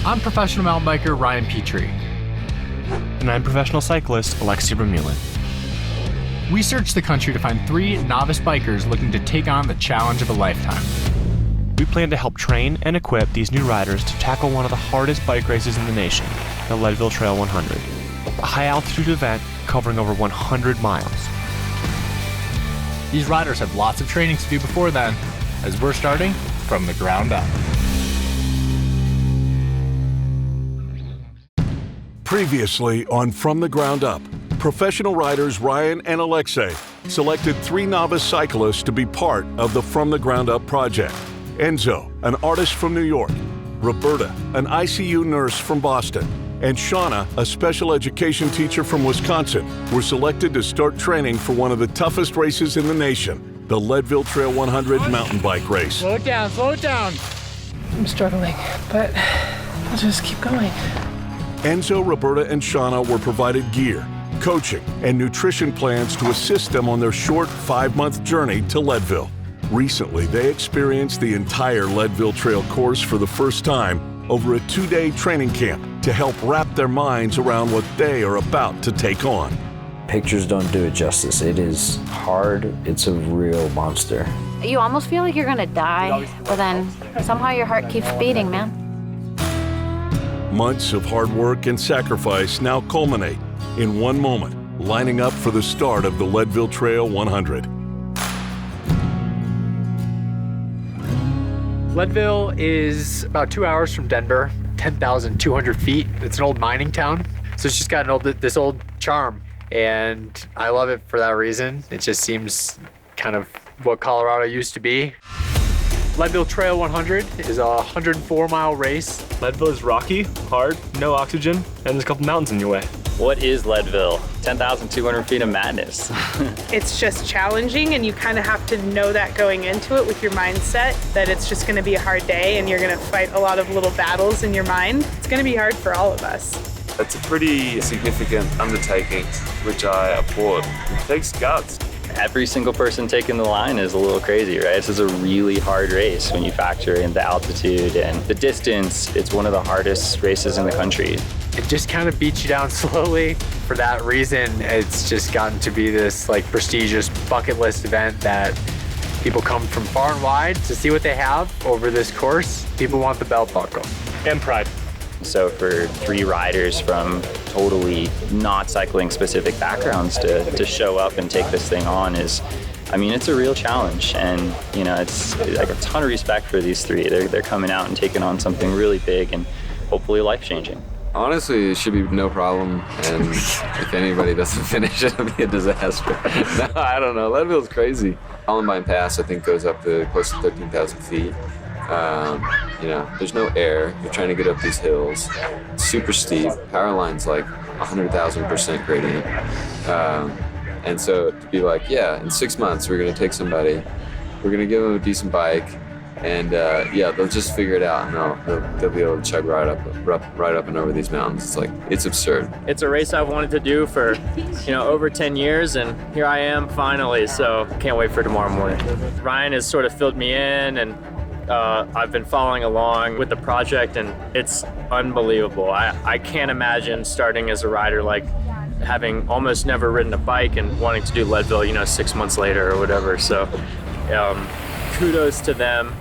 I'm professional mountain biker Ryan Petrie. And I'm professional cyclist Alexi Vermeulen. We searched the country to find 3 novice bikers looking to take on the challenge of a lifetime. We plan to help train and equip these new riders to tackle one of the hardest bike races in the nation, the Leadville Trail 100, a high-altitude event covering over 100 miles. These riders have lots of training to do before then, as we're starting from the ground up. Previously on From the Ground Up, professional riders Ryan and Alexei selected 3 novice cyclists to be part of the From the Ground Up project. Enzo, an artist from New York, Roberta, an ICU nurse from Boston, and Shawna, a special education teacher from Wisconsin, were selected to start training for one of the toughest races in the nation, the Leadville Trail 100 mountain bike race. Slow it down, slow it down. I'm struggling, but I'll just keep going. Enzo, Roberta, and Shawna were provided gear, coaching, and nutrition plans to assist them on their short 5-month journey to Leadville. Recently, they experienced the entire Leadville Trail course for the first time over a 2-day training camp to help wrap their minds around what they are about to take on. Pictures don't do it justice. It is hard. It's a real monster. You almost feel like you're gonna die, but then somehow your heart keeps beating, man. Months of hard work and sacrifice now culminate in one moment, lining up for the start of the Leadville Trail 100. Leadville is about 2 hours from Denver, 10,200 feet. It's an old mining town, so it's just got this old charm, and I love it for that reason. It just seems kind of what Colorado used to be. Leadville Trail 100 is a 104-mile race. Leadville is rocky, hard, no oxygen, and there's a couple mountains in your way. What is Leadville? 10,200 feet of madness. It's just challenging, and you kind of have to know that going into it with your mindset that it's just going to be a hard day and you're going to fight a lot of little battles in your mind. It's going to be hard for all of us. It's a pretty significant undertaking, which I applaud. It takes guts. Every single person taking the line is a little crazy, right? This is a really hard race when you factor in the altitude and the distance. It's one of the hardest races in the country. It just kind of beats you down slowly. For that reason, it's just gotten to be this prestigious bucket list event that people come from far and wide to see what they have over this course. People want the belt buckle. And pride. So for 3 riders from totally not cycling specific backgrounds to show up and take this thing on is, it's a real challenge. And, it's like a ton of respect for these 3. They're coming out and taking on something really big and hopefully life-changing. Honestly, it should be no problem, and if anybody doesn't finish, it'll be a disaster. No, I don't know. Leadville's crazy. Columbine Pass, I think, goes up to close to 13,000 feet. There's no air. You're trying to get up these hills. It's super steep. Power line's like 100,000% gradient. And so to be like, in 6 months, we're going to take somebody, we're going to give them a decent bike, and they'll just figure it out, and they'll be able to chug right up and over these mountains. It's absurd. It's a race I've wanted to do for, over 10 years, and here I am finally, so can't wait for tomorrow morning. Ryan has sort of filled me in, and I've been following along with the project, and it's unbelievable. I can't imagine starting as a rider, having almost never ridden a bike and wanting to do Leadville, 6 months later or whatever. So kudos to them.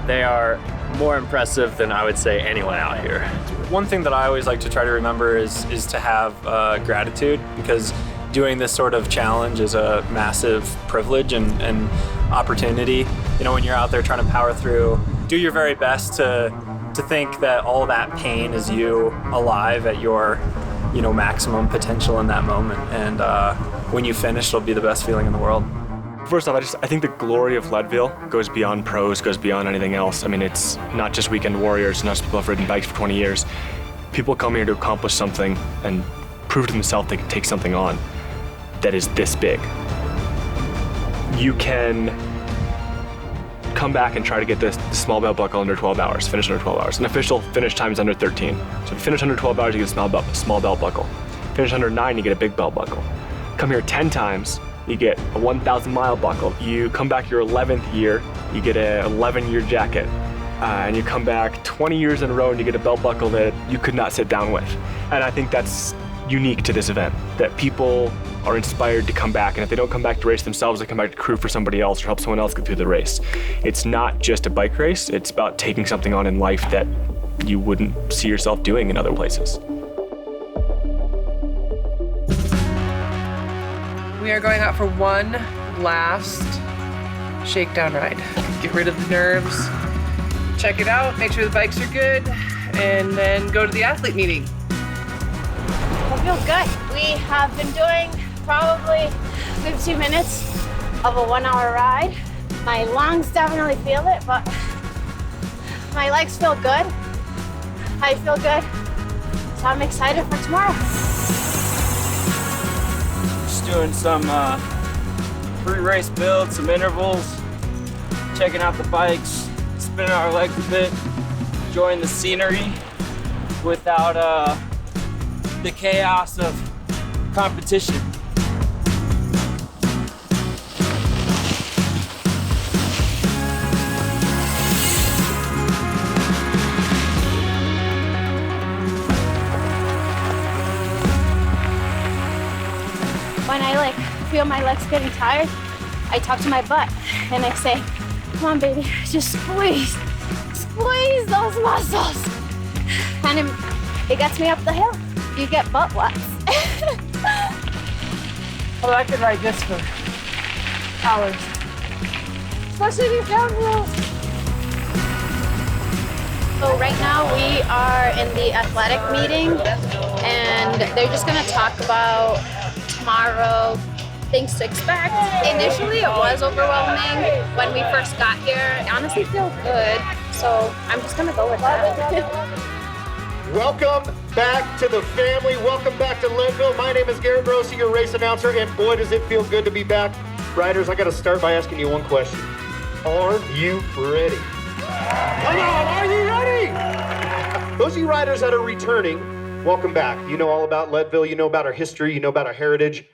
They are more impressive than I would say anyone out here. One thing that I always like to try to remember is to have gratitude, because doing this sort of challenge is a massive privilege and opportunity. When you're out there trying to power through, do your very best to think that all that pain is you alive at your maximum potential in that moment. And when you finish, it'll be the best feeling in the world. First off, I think the glory of Leadville goes beyond pros, goes beyond anything else. It's not just weekend warriors, not just people who've ridden bikes for 20 years. People come here to accomplish something and prove to themselves they can take something on that is this big. You can come back and try to get the small belt buckle under 12 hours, finish under 12 hours. An official finish time is under 13. So if you finish under 12 hours, you get a small belt buckle. Finish under 9, you get a big belt buckle. Come here 10 times, you get a 1,000-mile buckle. You come back your 11th year, you get a 11-year jacket. and you come back 20 years in a row and you get a belt buckle that you could not sit down with. And I think that's unique to this event, that people are inspired to come back, and if they don't come back to race themselves, they come back to crew for somebody else or help someone else get through the race. It's not just a bike race, it's about taking something on in life that you wouldn't see yourself doing in other places. We are going out for one last shakedown ride. Get rid of the nerves, check it out, make sure the bikes are good, and then go to the athlete meeting. It feels good. We have been doing probably 15 minutes of a 1 hour ride. My lungs definitely feel it, but my legs feel good. I feel good. So I'm excited for tomorrow. Just doing some pre-race build, some intervals, checking out the bikes, spinning our legs a bit, enjoying the scenery without the chaos of competition. When I feel my legs getting tired, I talk to my butt and I say, come on baby, just squeeze those muscles. And it gets me up the hill. You get butt wets. Well, I could ride this for hours. Especially these downhills. So right now we are in the athletic meeting and they're just gonna talk about tomorrow, things to expect. Initially it was overwhelming when we first got here. It honestly feels good, so I'm just gonna go with that. Welcome back to the family. Welcome back to Leadville. My name is Garrett Grossi, your race announcer, and boy, does it feel good to be back. Riders, I got to start by asking you one question. Are you ready? Come on, are you ready? Those of you riders that are returning, welcome back. You know all about Leadville. You know about our history. You know about our heritage.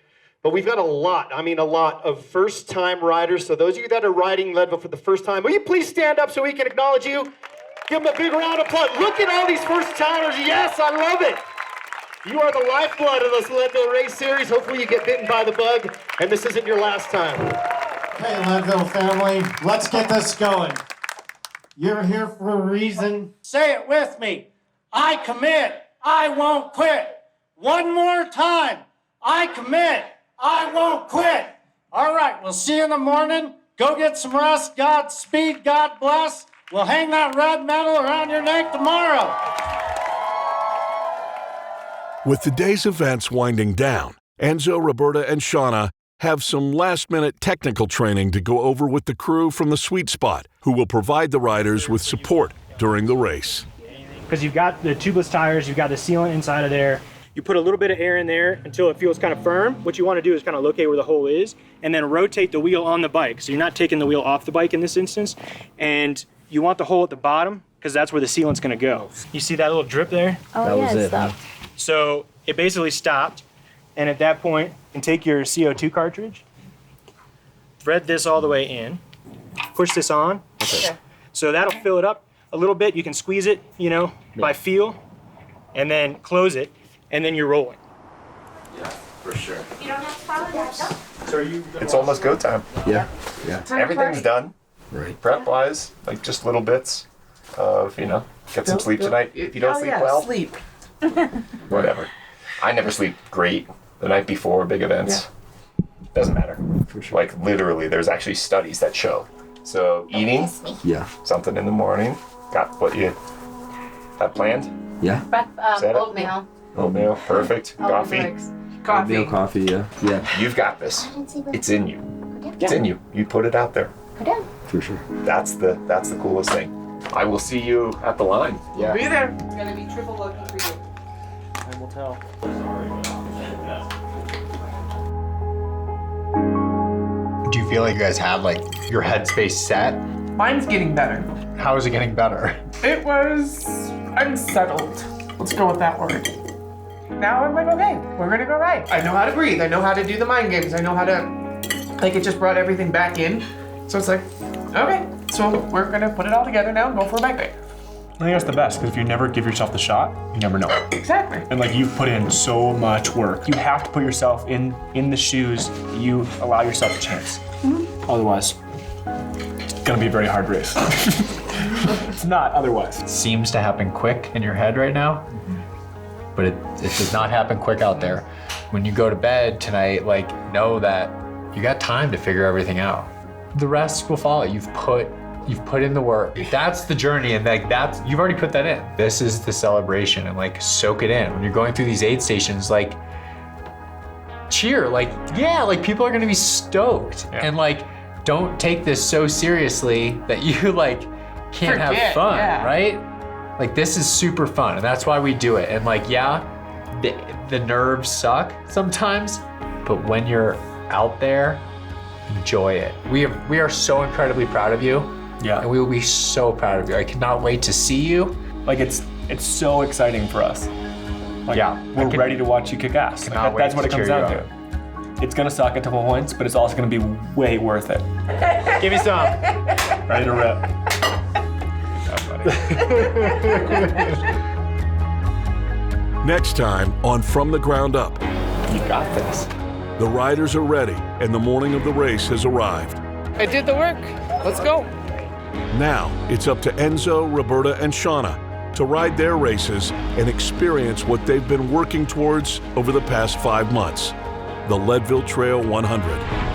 But we've got a lot of first-time riders. So those of you that are riding Leadville for the first time, will you please stand up so we can acknowledge you? Give them a big round of applause. Look at all these first-timers. Yes, I love it. You are the lifeblood of this Leadville race series. Hopefully you get bitten by the bug, and this isn't your last time. Hey, Leadville family, let's get this going. You're here for a reason. Say it with me. I commit. I won't quit. One more time. I commit. I won't quit. All right, we'll see you in the morning. Go get some rest. Godspeed. God bless. We'll hang that red medal around your neck tomorrow. With the day's events winding down, Enzo, Roberta, and Shawna have some last-minute technical training to go over with the crew from the Sweet Spot, who will provide the riders with support during the race. Because you've got the tubeless tires, you've got the sealant inside of there. You put a little bit of air in there until it feels kind of firm. What you want to do is kind of locate where the hole is and then rotate the wheel on the bike. So you're not taking the wheel off the bike in this instance. And you want the hole at the bottom because that's where the sealant's going to go. You see that little drip there? Oh, that was it. Stopped. So it basically stopped. And at that point, you can take your CO2 cartridge, thread this all the way in, push this on. Okay. So that'll fill it up a little bit. You can squeeze it, by feel, and then close it, and then you're rolling. Yeah, for sure. You don't have to follow that. So It's almost go time. Yeah. Everything's done. Right. Prep-wise, like just little bits of, get some sleep tonight. If you don't sleep well, sleep. Whatever. I never sleep great the night before big events. Yeah. Doesn't matter. For sure. Like literally, there's actually studies that show. So eating, something in the morning, got what you had planned? Yeah. Oatmeal. Oatmeal, perfect. Coffee. Oatmeal, coffee, yeah. You've got this. It's in you. It's in you. You put it out there. For sure. That's the coolest thing. I will see you at the line. Yeah. Be there. It's gonna be triple lucky for you. I will tell. Do you feel like you guys have your headspace set? Mine's getting better. How is it getting better? It was unsettled. Let's go with that word. Now I'm like, okay, we're gonna go right. I know how to breathe. I know how to do the mind games. I know how to, it just brought everything back in. So it's like, okay, So we're gonna put it all together now and go for a bike day. I think that's the best, because if you never give yourself the shot, you never know. Exactly. And like, you've put in so much work. You have to put yourself in the shoes. You allow yourself a chance. Otherwise, it's gonna be a very hard race. It's not otherwise. It seems to happen quick in your head right now, but it does not happen quick out there. When you go to bed tonight, like, know that you got time to figure everything out. The rest will follow. You've put in the work. That's the journey, and like you've already put that in. This is the celebration, and like soak it in. When you're going through these aid stations, like cheer, like yeah, like people are gonna be stoked, and like don't take this so seriously that you like can't have fun, right? Like this is super fun, and that's why we do it. And like yeah, the nerves suck sometimes, but when you're out there, enjoy it. We are so incredibly proud of you. Yeah. And we will be so proud of you. I cannot wait to see you. Like it's so exciting for us. Like, yeah. We're ready to watch you kick ass. Like, that's what it comes down to. It's gonna suck at 12 points, but it's also gonna be way worth it. Give me some. Ready to rip. Next time on From the Ground Up. You got this. The riders are ready, and the morning of the race has arrived. I did the work. Let's go. Now it's up to Enzo, Roberta, and Shawna to ride their races and experience what they've been working towards over the past 5 months, the Leadville Trail 100.